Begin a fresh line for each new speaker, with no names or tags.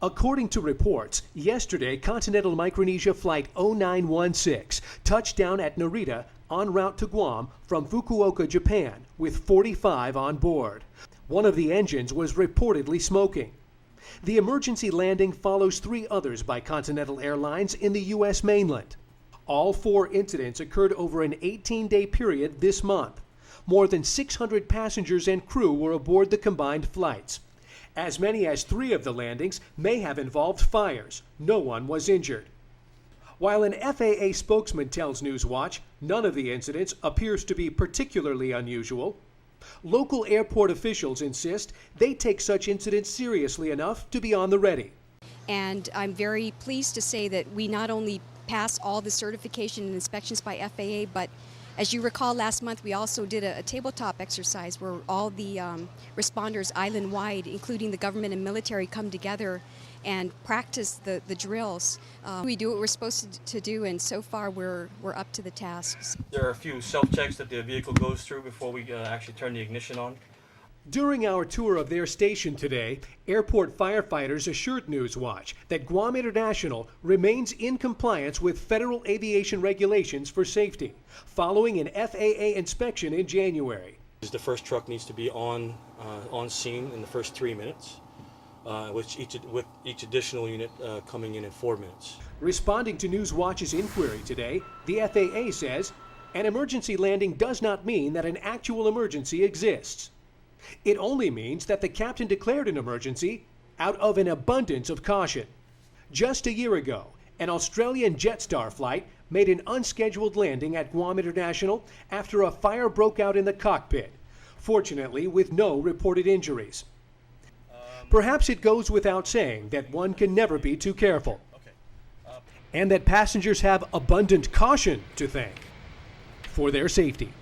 According to reports, yesterday Continental Micronesia Flight 0916 touched down at Narita en route to Guam from Fukuoka, Japan, with 45 on board. One of the engines was reportedly smoking. The emergency landing follows 3 others by Continental Airlines in the U.S. mainland. All 4 incidents occurred over an 18-day period this month. More than 600 passengers and crew were aboard the combined flights. As many as 3 of the landings may have involved fires. No one was injured. While an FAA spokesman tells Newswatch none of the incidents appears to be particularly unusual, local airport officials insist they take such incidents seriously enough to be on the ready.
And I'm very pleased to say that we not only pass all the certification and inspections by FAA, but as you recall, last month we also did a tabletop exercise where all the responders island-wide, including the government and military, come together and practice the drills. We do what we're supposed to do, and so far we're up to the tasks.
There are a few self-checks that the vehicle goes through before we actually turn the ignition on.
During our tour of their station today, airport firefighters assured Newswatch that Guam International remains in compliance with federal aviation regulations for safety, following an FAA inspection in January.
The first truck needs to be on scene in the first 3 minutes, with each additional unit coming in 4 minutes.
Responding to Newswatch's inquiry today, the FAA says an emergency landing does not mean that an actual emergency exists. It only means that the captain declared an emergency out of an abundance of caution. Just a year ago, an Australian Jetstar flight made an unscheduled landing at Guam International after a fire broke out in the cockpit, fortunately with no reported injuries. Perhaps it goes without saying that one can never be too careful, and that passengers have abundant caution to thank for their safety.